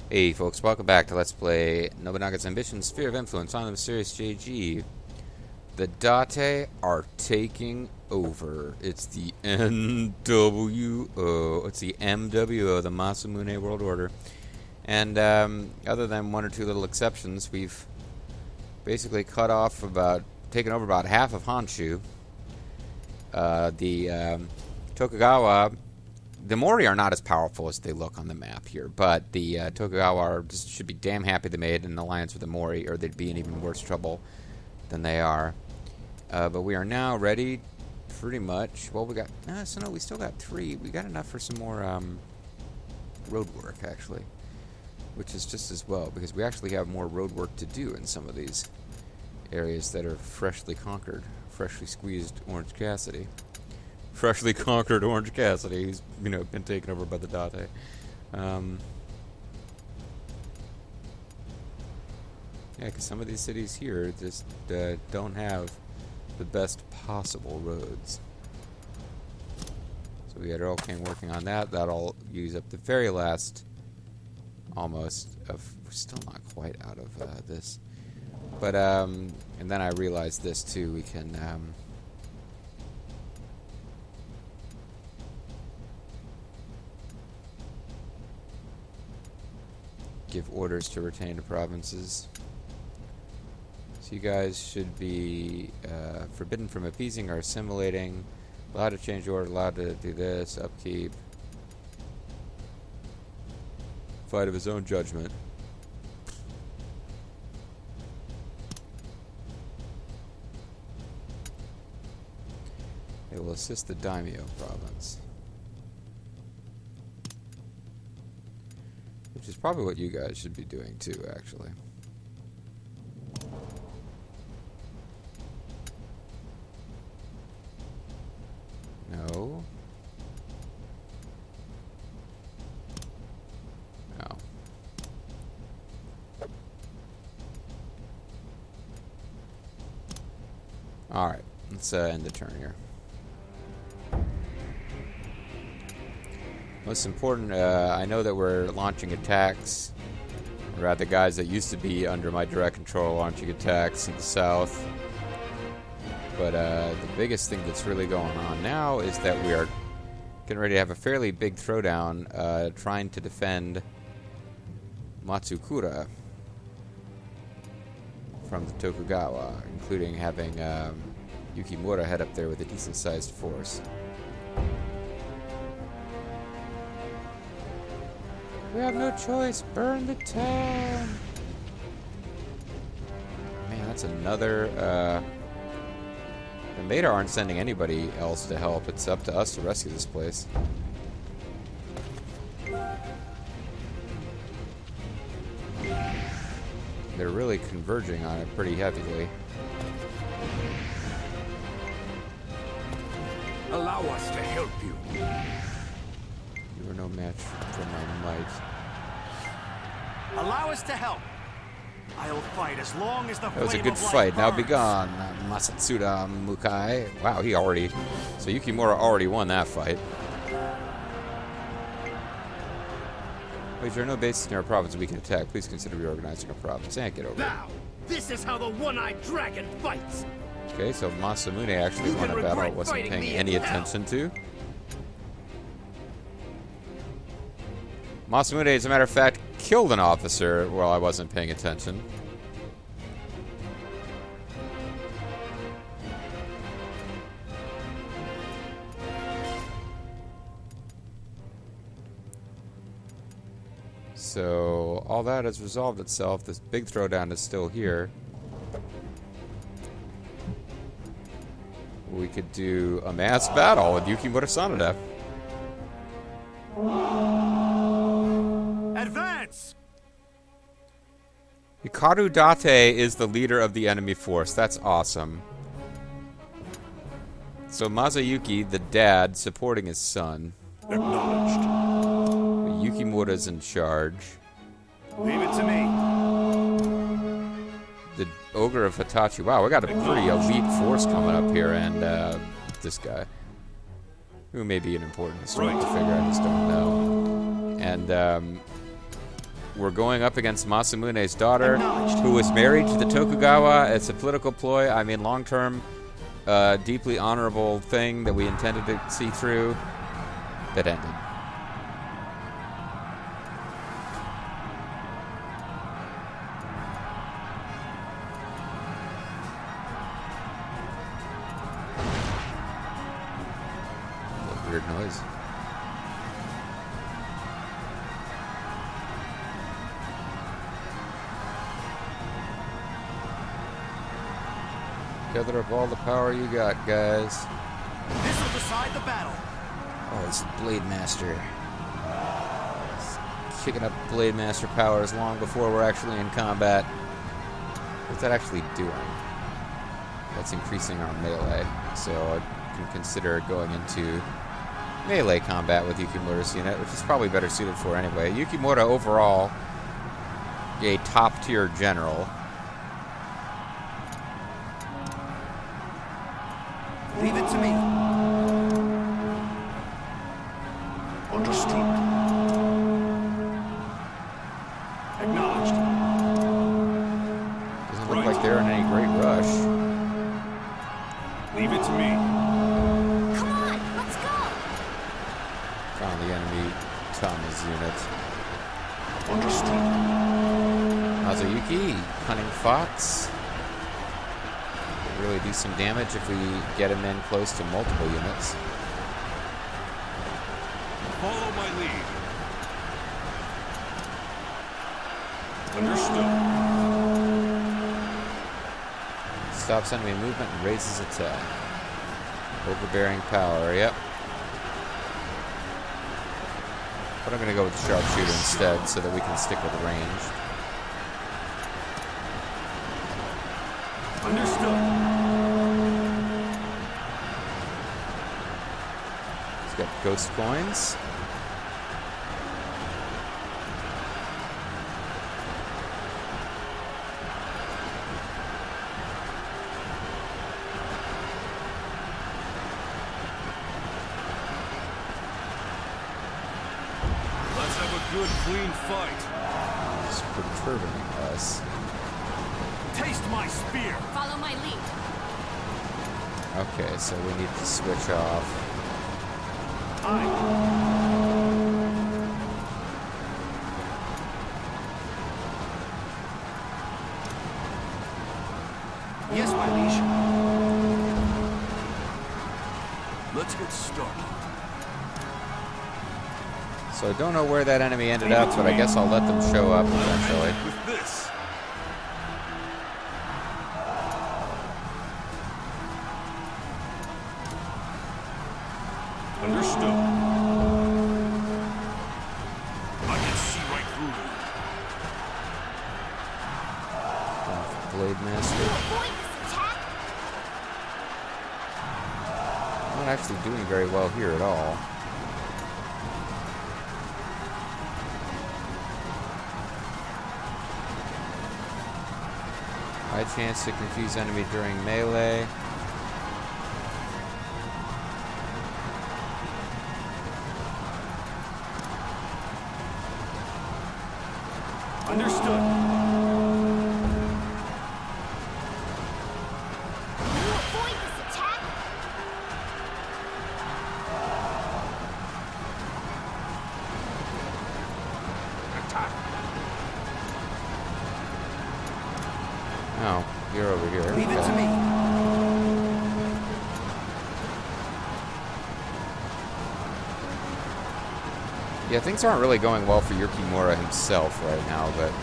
Hey folks, welcome back to Let's Play Nobunaga's Ambition Sphere of Influence on the Mysterious JG. The Date are taking over. It's the NWO. It's the MWO, the Masamune World Order. And other than one or two little exceptions, we've basically taken over about half of Honshu. The Tokugawa... The Mori are not as powerful as they look on the map here, but the Tokugawa should be damn happy they made an alliance with the Mori, or they'd be in even worse trouble than they are. But we are now ready, pretty much. Well, we got... no, we still got 3. We got enough for some more road work, actually, which is just as well, because we actually have more road work to do in some of these areas that are freshly conquered, freshly squeezed Orange Cassidy. Freshly conquered Orange Cassidy. He's, been taken over by the Date. Yeah, because some of these cities here just don't have the best possible roads. So we had Earl King working on that. That'll use up the very last, almost, we're still not quite out of this. But, and then I realized this too, we can, give orders to retain the provinces. So you guys should be forbidden from appeasing or assimilating, allowed to change order, allowed to do this, upkeep, fight of his own judgment. It will assist the Daimyo province. Which is probably what you guys should be doing too, actually. No. No. Alright, let's end the turn here. Most important, I know that we're launching attacks, or rather guys that used to be under my direct control launching attacks in the south. But the biggest thing that's really going on now is that we are getting ready to have a fairly big throwdown trying to defend Matsukura from the Tokugawa, including having Yukimura head up there with a decent-sized force. We have no choice. Burn the town. Man, that's another... The Maida aren't sending anybody else to help. It's up to us to rescue this place. They're really converging on it pretty heavily. Allow us to help you. You are no match for my might. Allow us to help. I'll fight as long as the That was a good fight. Now be gone, Masatsuda Mukai. Wow, he already... So Yukimura already won that fight. Wait, there are no bases in our province we can attack. Please consider reorganizing our province. Get over it. Now, this is how the one-eyed dragon fights. Okay, so Masamune actually won a battle I wasn't paying any attention to. Masamune, as a matter of fact, killed an officer while I wasn't paying attention. So, all that has resolved itself. This big throwdown is still here. We could do a mass battle with Yukimura Sanada. Advance! Hikaru Date is the leader of the enemy force. That's awesome. So Masayuki, the dad, supporting his son. Acknowledged. Yukimura's in charge. Leave it to me. The Ogre of Hitachi. Wow, we got a pretty elite force coming up here, and this guy, who may be an important historian to figure out, I just don't know. And we're going up against Masamune's daughter, who was married to the Tokugawa. It's a political ploy. I mean, long-term, deeply honorable thing that we intended to see through. That ended. What a weird noise. Gather up all the power you got, guys. This will decide the battle. Oh, it's Blade Master. It's kicking up Blade Master powers long before we're actually in combat. What's that actually doing? That's increasing our melee. So I can consider going into melee combat with Yukimura's unit, which is probably better suited for anyway. Yukimura overall, a top-tier general. Leave it to me. Understood. Acknowledged. Doesn't look like they're in any great rush. Leave it to me. Come on, let's go. Found the enemy Tama's unit. Understood. Mazuyuki, Cunning Fox. Really do some damage if we get him in close to multiple units. Follow my lead. Understood. Stops enemy movement and raises attack. Overbearing power, yep. But I'm going to go with the sharpshooter instead so that we can stick with the range. Understood. He's got ghost coins. Let's have a good, clean fight. He's perturbing us. Taste my spear. Follow my lead. Okay, so we need to switch off. Yes, my liege. Let's get started. So I don't know where that enemy ended up, but I guess I'll let them show up eventually. With this. Understood. I can see right through you. Blade Master. Avoid this attack. Not actually doing very well here at all. High chance to confuse enemy during melee. Understood. Will you avoid this attack? Attack. Oh, you're over here. Leave it Okay. to me. Yeah, things aren't really going well for Yukimura himself right now, but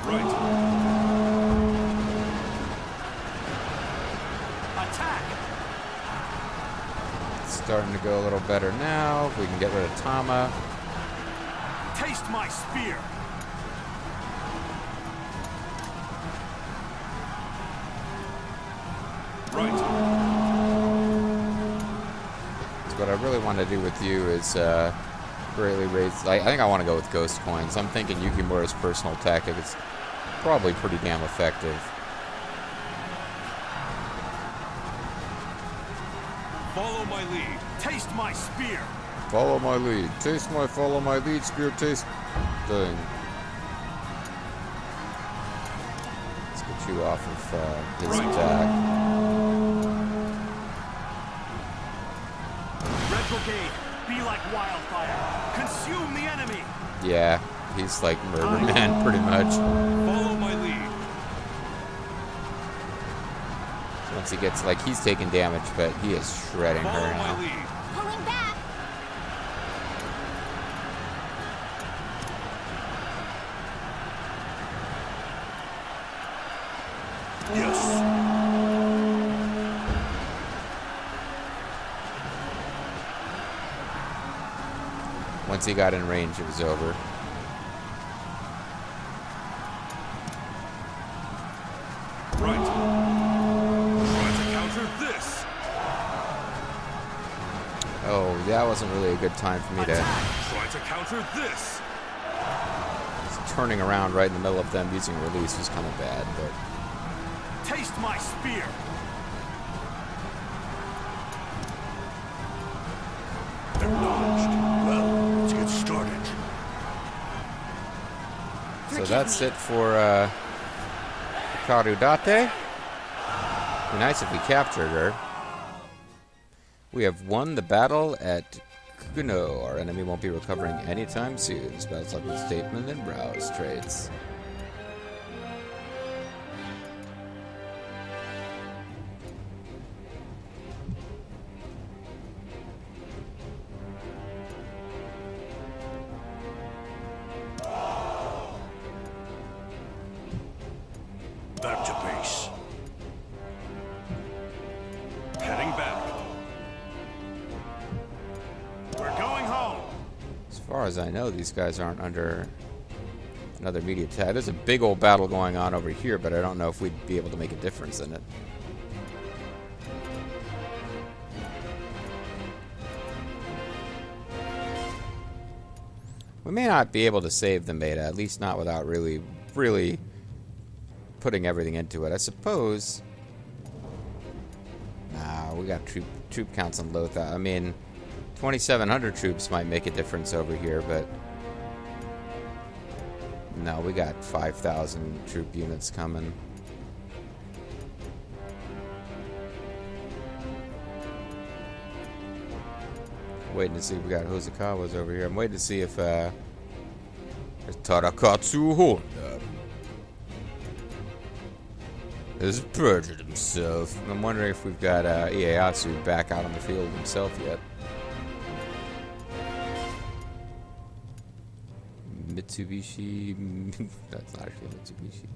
Right. Attack. it's starting to go a little better now. If we can get rid of Tama. Taste my spear. Right. So what I really want to do with you is greatly raise... I think I want to go with Ghost Coins. I'm thinking Yukimura's personal tactic is probably pretty damn effective. Follow my lead. Taste my spear. Follow my lead. Taste my follow my lead spear taste thing. Let's get you off of his attack. Red Brigade, be like wildfire. Consume the enemy. Yeah, he's like Murder Man, pretty much. Follow my lead. Once he gets, like, he's taking damage, but he is shredding her Follow now. my lead. Pulling back. Yes. Once he got in range, it was over. Right. Try to counter this. Oh, that wasn't really a good time for me to... Attack. Try to counter this. Turning around right in the middle of them using release was kind of bad, but... Taste my spear. Acknowledged. Well, let's get started. So that's it for Hikaru Date. Be nice if we captured her. We have won the battle at Kukuno. Our enemy won't be recovering anytime soon. Spells like the statement and browse traits. Back to base. Heading back. We're going home. As far as I know, these guys aren't under another immediate attack. There's a big old battle going on over here, but I don't know if we'd be able to make a difference in it. We may not be able to save the Maida, at least not without really putting everything into it. I suppose... Nah, we got troop counts on Lothal. I mean, 2,700 troops might make a difference over here, but... No, we got 5,000 troop units coming. Waiting to see if we got Hosokawas over here. I'm waiting to see if there's Tarakatsu Honda has perjured himself. I'm wondering if we've got Ieyasu back out on the field himself yet. Mitsubishi. That's not actually Mitsubishi.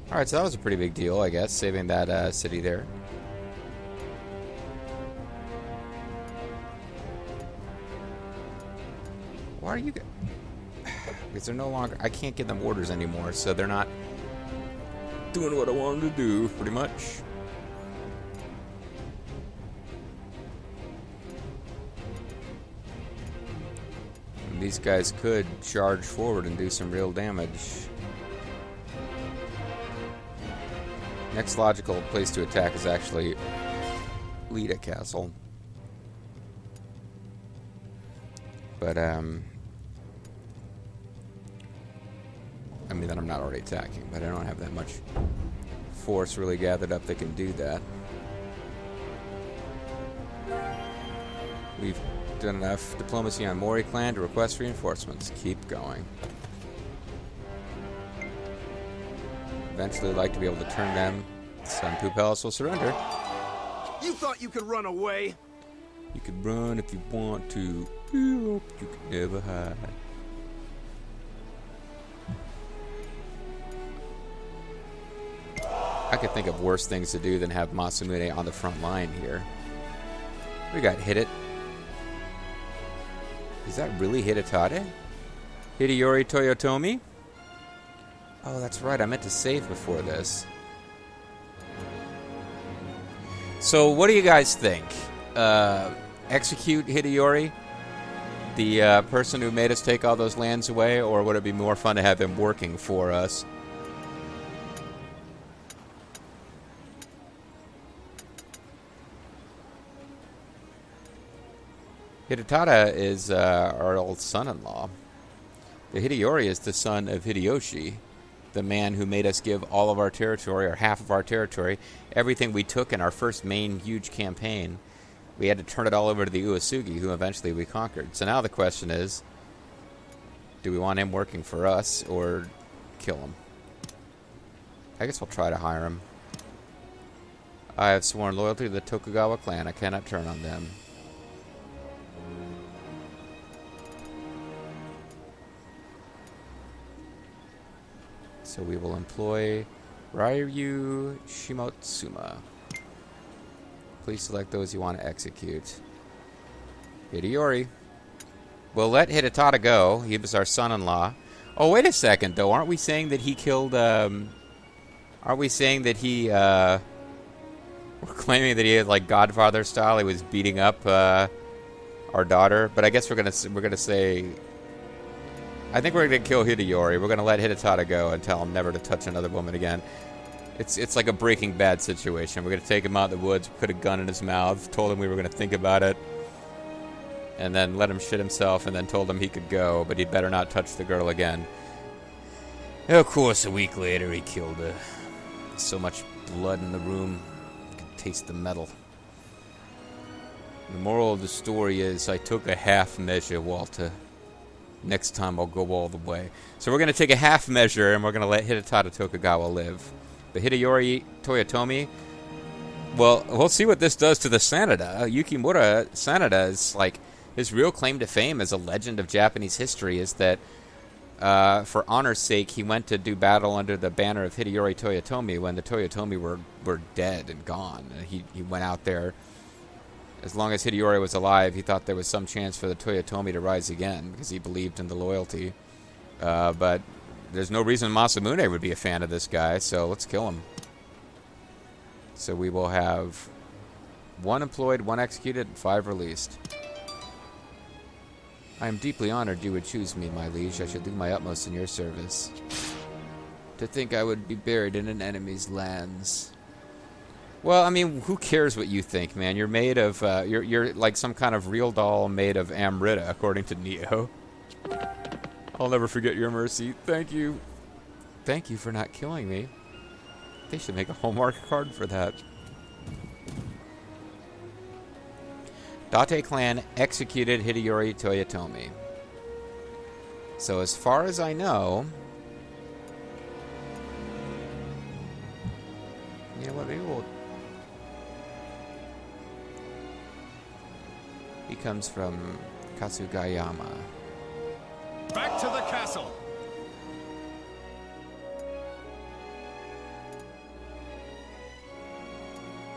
Alright, so that was a pretty big deal, I guess, saving that city there. Why are you... Because they're no longer... I can't give them orders anymore, so they're not doing what I want them to do, pretty much. And these guys could charge forward and do some real damage. Next logical place to attack is actually Lida Castle. But, I mean, that I'm not already attacking, but I don't have that much force really gathered up that can do that. We've done enough diplomacy on Mori clan to request reinforcements. Keep going. Eventually, I'd like to be able to turn them. Sunpu Palace will surrender. You thought you could run away? You can run if you want to. You can never hide. I could think of worse things to do than have Masamune on the front line here. We got Hit It. Is that really Hidetate? Hideyori Toyotomi? Oh, that's right. I meant to save before this. So, what do you guys think? Execute Hideyori, the person who made us take all those lands away, or would it be more fun to have him working for us? Hidetada is our old son-in-law. The Hideyori is the son of Hideyoshi, the man who made us give all of our territory, or half of our territory, everything we took in our first main huge campaign. We had to turn it all over to the Uesugi, who eventually we conquered. So now the question is, do we want him working for us, or kill him? I guess we'll try to hire him. I have sworn loyalty to the Tokugawa clan. I cannot turn on them. So we will employ Ryu Shimotsuma. Please select those you want to execute. Hideyori. We'll let Hidetada go. He was our son-in-law. Oh, wait a second, though. Aren't we saying that he killed... Aren't we saying that he... We're claiming that he had, like, Godfather style. He was beating up our daughter. But I guess we're gonna say... I think we're going to kill Hideyori. We're going to let Hidetada go and tell him never to touch another woman again. It's like a Breaking Bad situation. We're going to take him out in the woods, put a gun in his mouth, told him we were going to think about it, and then let him shit himself, and then told him he could go, but he'd better not touch the girl again. And of course, a week later, he killed her. So much blood in the room, you could taste the metal. The moral of the story is, I took a half measure, Walter. Next time I'll go all the way. So we're going to take a half measure and we're going to let Hidetada Tokugawa live. But Hideyori Toyotomi, well, we'll see what this does to the Sanada. Yukimura Sanada is like, his real claim to fame as a legend of Japanese history is that for honor's sake, he went to do battle under the banner of Hideyori Toyotomi when the Toyotomi were dead and gone. And he went out there. As long as Hideyori was alive, he thought there was some chance for the Toyotomi to rise again because he believed in the loyalty. But there's no reason Masamune would be a fan of this guy, so let's kill him. So we will have 1 employed, 1 executed, and 5 released. I am deeply honored you would choose me, my liege. I should do my utmost in your service. To think I would be buried in an enemy's lands. Well, I mean, who cares what you think, man? You're made of, you're like some kind of real doll made of Amrita, according to Neo. I'll never forget your mercy. Thank you. Thank you for not killing me. They should make a Hallmark card for that. Date clan executed Hideyori Toyotomi. So as far as I know... You know what, maybe we'll... He comes from Kasugayama. Back to the castle.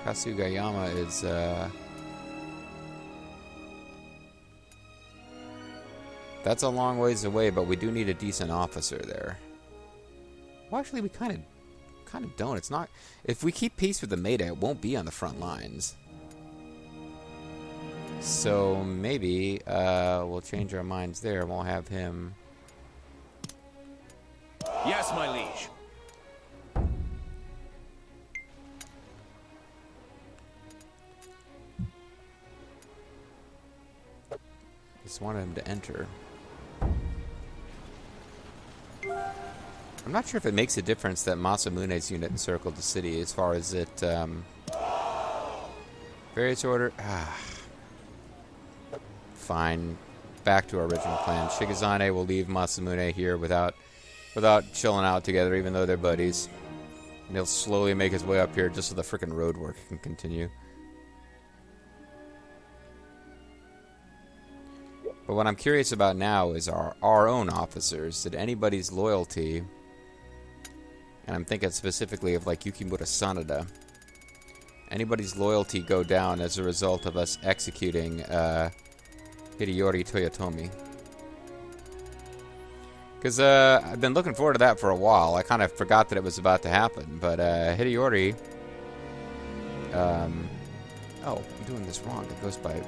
Kasugayama is, that's a long ways away, but we do need a decent officer there. Well, actually, we kind of don't. It's not... If we keep peace with the Maida, it won't be on the front lines. So maybe we'll change our minds there and we'll have him... Yes, my liege. Just wanted him to enter. I'm not sure if it makes a difference that Masamune's unit encircled the city as far as it... various order... Fine. Back to our original plan. Shigezane will leave Masamune here without chilling out together, even though they're buddies. And he'll slowly make his way up here just so the frickin' road work can continue. But what I'm curious about now is our own officers. Did anybody's loyalty, and I'm thinking specifically of like Yukimura Sanada, anybody's loyalty go down as a result of us executing Hideyori Toyotomi? Because I've been looking forward to that for a while. I kind of forgot that it was about to happen. But Hideyori... oh, I'm doing this wrong. It goes by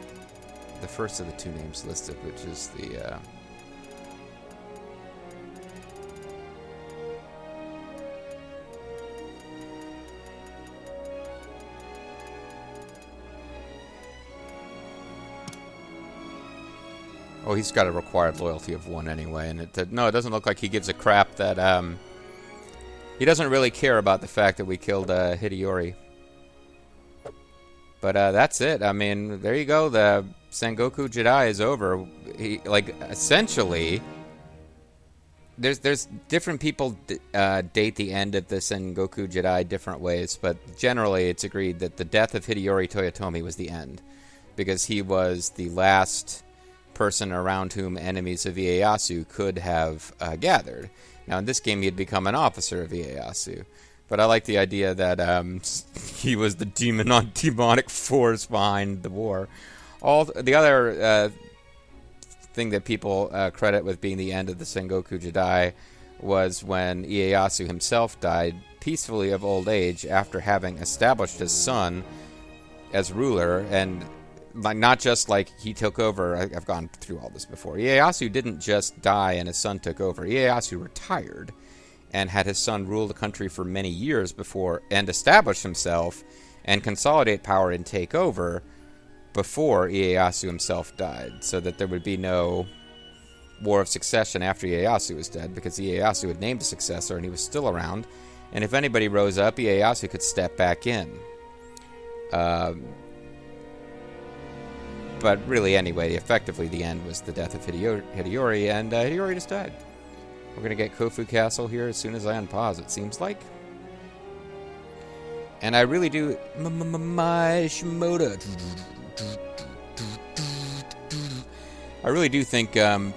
the first of the 2 names listed, which is the... Oh, he's got a required loyalty of 1 anyway, and it doesn't look like he gives a crap that, he doesn't really care about the fact that we killed, Hideyori. But, that's it. I mean, there you go. The Sengoku Jidai is over. Essentially, there's different people date the end of the Sengoku Jidai different ways, but generally it's agreed that the death of Hideyori Toyotomi was the end, because he was the last person around whom enemies of Ieyasu could have gathered. Now, in this game, he had become an officer of Ieyasu, but I like the idea that he was the demonic force behind the war. All the other thing that people credit with being the end of the Sengoku Jidai was when Ieyasu himself died peacefully of old age after having established his son as ruler, and not just like he took over. I've gone through all this before. Ieyasu didn't just die and his son took over. Ieyasu retired and had his son rule the country for many years before, and establish himself and consolidate power and take over before Ieyasu himself died, so that there would be no war of succession after Ieyasu was dead, because Ieyasu had named a successor and he was still around, and if anybody rose up, Ieyasu could step back in. But really, anyway, effectively the end was the death of Hideyori, and Hideyori just died. We're going to get Kofu Castle here as soon as I unpause, it seems like. And I really do... My Shimoda. I really do think it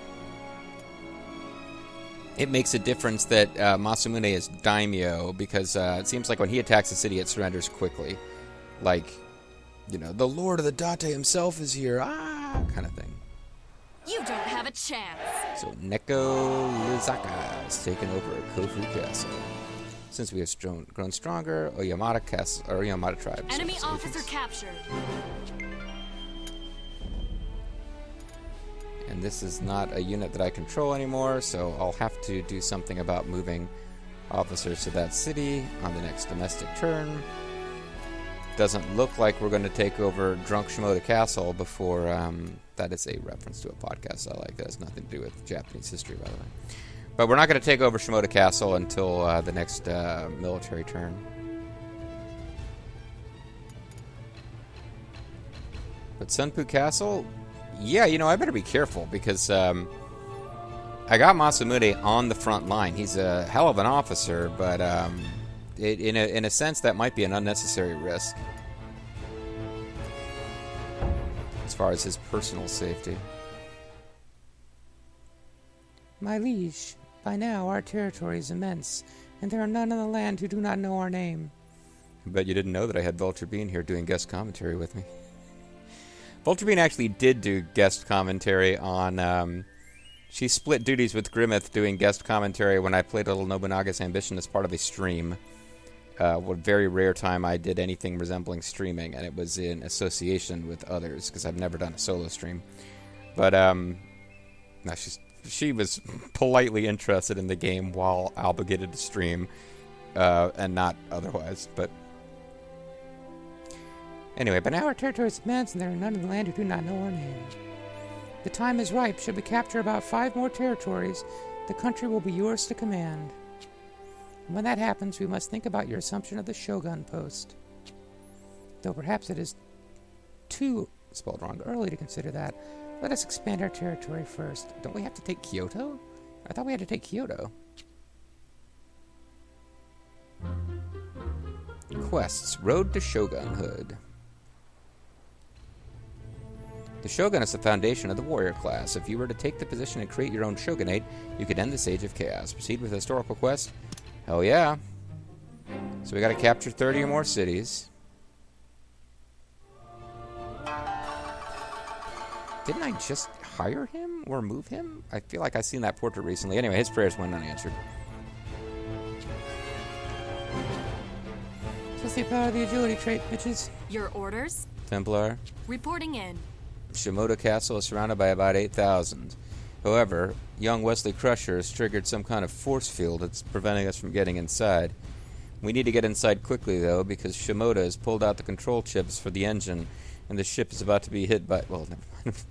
makes a difference that Masamune is daimyo, because it seems like when he attacks the city, it surrenders quickly. Like, you know, the Lord of the Date himself is here, kind of thing. You don't have a chance. So Neko Lizaka has taken over Kofu Castle. Since we have grown stronger, Oyamata Castle, or Oyamata tribes. Enemy officer captured. And this is not a unit that I control anymore, so I'll have to do something about moving officers to that city on the next domestic turn. Doesn't look like we're going to take over Drunk Shimoda Castle before... that is a reference to a podcast I like. That has nothing to do with Japanese history, by the way. But we're not going to take over Shimoda Castle until the next military turn. But Senpu Castle... Yeah, you know, I better be careful, because I got Masamune on the front line. He's a hell of an officer, but in a sense, that might be an unnecessary risk as far as his personal safety. My liege, by now our territory is immense, and there are none on the land who do not know our name. I bet you didn't know that I had Vulture Bean here doing guest commentary with me. Vulture Bean actually did do guest commentary on... she split duties with Grimmeth doing guest commentary when I played a little Nobunaga's Ambition as part of a stream. A very rare time I did anything resembling streaming, and it was in association with others, because I've never done a solo stream. But no, she was politely interested in the game while obligated to stream, and not otherwise, but... Anyway, but now our territory is immense, and there are none in the land who do not know our name. The time is ripe. Should we capture about 5 more territories, the country will be yours to command. And when that happens, we must think about your assumption of the Shogun post. Though perhaps it is too, spelled wrong, early to consider that. Let us expand our territory first. Don't we have to take Kyoto? I thought we had to take Kyoto. Quests. Road to Shogunhood. The Shogun is the foundation of the warrior class. If you were to take the position and create your own shogunate, you could end this age of chaos. Proceed with a historical quest? Hell yeah. So we gotta capture 30 or more cities. Didn't I just hire him or move him? I feel like I've seen that portrait recently. Anyway, his prayers went unanswered. Just the power of the agility trait, bitches. Your orders? Templar. Reporting in. Shimoda Castle is surrounded by about 8,000. However, young Wesley Crusher has triggered some kind of force field that's preventing us from getting inside. We need to get inside quickly, though, because Shimoda has pulled out the control chips for the engine, and the ship is about to be hit by... Well, never mind.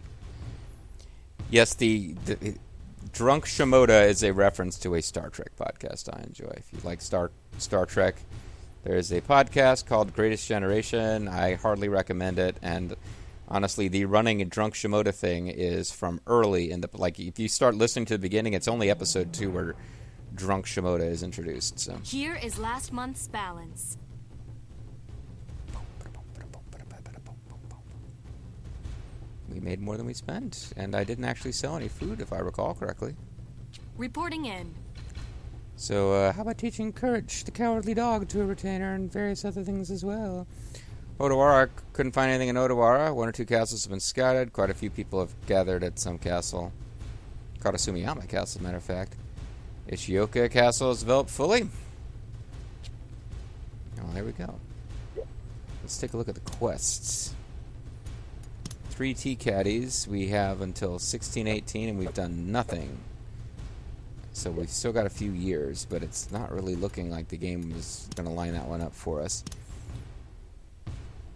Yes, the Drunk Shimoda is a reference to a Star Trek podcast I enjoy. If you like Star Trek, there is a podcast called Greatest Generation. I hardly recommend it, and honestly, the running a Drunk Shimoda thing is from early in the... Like, if you start listening to the beginning, it's only episode 2 where Drunk Shimoda is introduced, so... Here is last month's balance. We made more than we spent, and I didn't actually sell any food, if I recall correctly. Reporting in. So, how about teaching courage, the cowardly dog, to a retainer, and various other things as well? Odawara, couldn't find anything in Odawara. 1 or 2 castles have been scouted. Quite a few people have gathered at some castle. Karasumiyama Castle, as a matter of fact. Ishioka Castle is developed fully. Oh, there we go. Let's take a look at the quests. 3 tea caddies. We have until 1618, and we've done nothing. So we've still got a few years, but it's not really looking like the game is going to line that one up for us.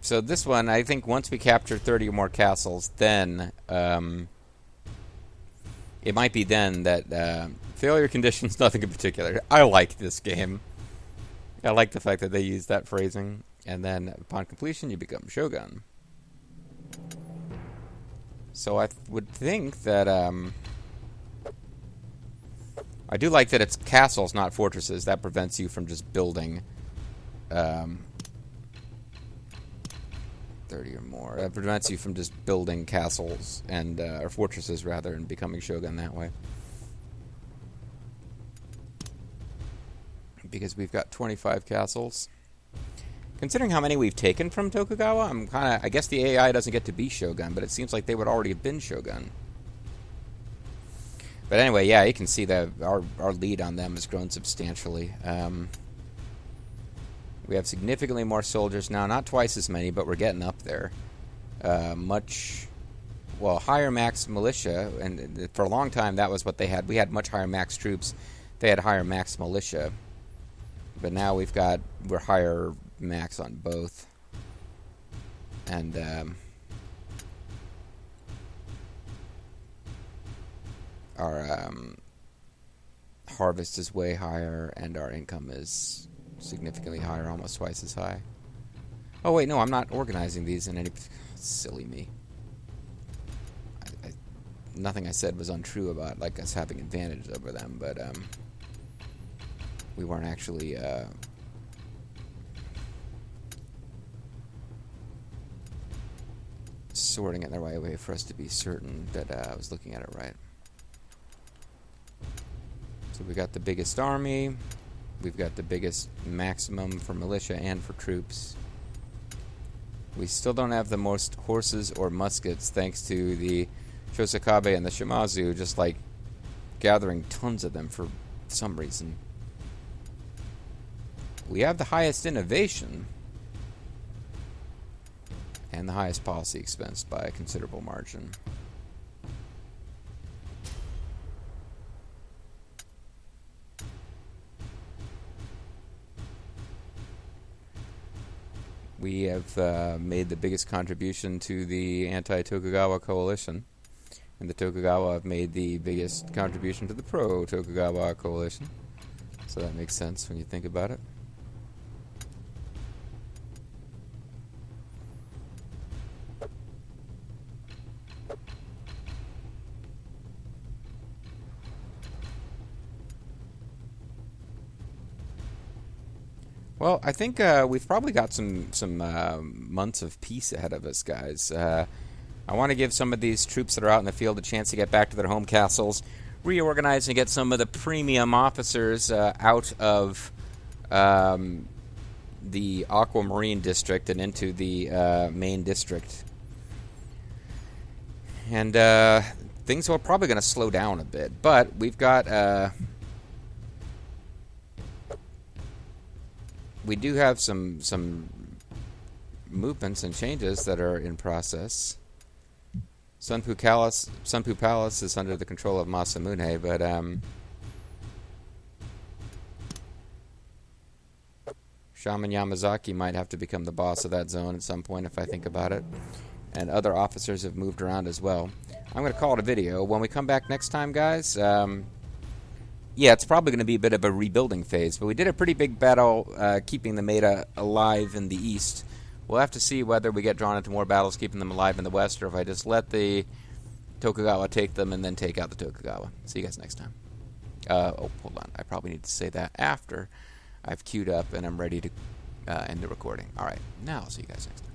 So this one, I think once we capture 30 or more castles, then it might be then that failure conditions, nothing in particular. I like this game. I like the fact that they use that phrasing. And then upon completion, you become Shogun. So I would think that... I do like that it's castles, not fortresses. That prevents you from just building 30 or more. That prevents you from just building castles and or fortresses rather, and becoming Shogun that way. Because we've got 25 castles. Considering how many we've taken from Tokugawa, I guess the AI doesn't get to be Shogun, but it seems like they would already have been Shogun. But anyway, yeah, you can see that our lead on them has grown substantially. We have significantly more soldiers now, not twice as many, but we're getting up there. Higher max militia, and for a long time that was what they had. We had much higher max troops. They had higher max militia. But now we're higher max on both. And, our harvest is way higher, and our income is significantly higher, almost twice as high. Oh, wait, no, I'm not organizing these in any... Silly me. Nothing I said was untrue about, like, us having advantage over them, but, we weren't actually, sorting it the right way for us to be certain that I was looking at it right. So we got the biggest army, we've got the biggest maximum for militia and for troops. We still don't have the most horses or muskets, thanks to the Shosakabe and the Shimazu just like gathering tons of them for some reason. We have the highest innovation and the highest policy expense by a considerable margin. We have made the biggest contribution to the anti-Tokugawa coalition, and the Tokugawa have made the biggest contribution to the pro-Tokugawa coalition. So that makes sense when you think about it. Well, I think we've probably got some months of peace ahead of us, guys. I want to give some of these troops that are out in the field a chance to get back to their home castles, reorganize and get some of the premium officers out of the Aquamarine district and into the main district. And things are probably going to slow down a bit, but we've got... we do have some movements and changes that are in process. Sunpu Palace is under the control of Masamune, but Shaman Yamazaki might have to become the boss of that zone at some point if I think about it. And other officers have moved around as well. I'm going to call it a video. When we come back next time, guys, yeah, it's probably going to be a bit of a rebuilding phase, but we did a pretty big battle keeping the Maeda alive in the east. We'll have to see whether we get drawn into more battles keeping them alive in the west, or if I just let the Tokugawa take them and then take out the Tokugawa. See you guys next time. Oh, hold on. I probably need to say that after I've queued up and I'm ready to end the recording. All right, now I'll see you guys next time.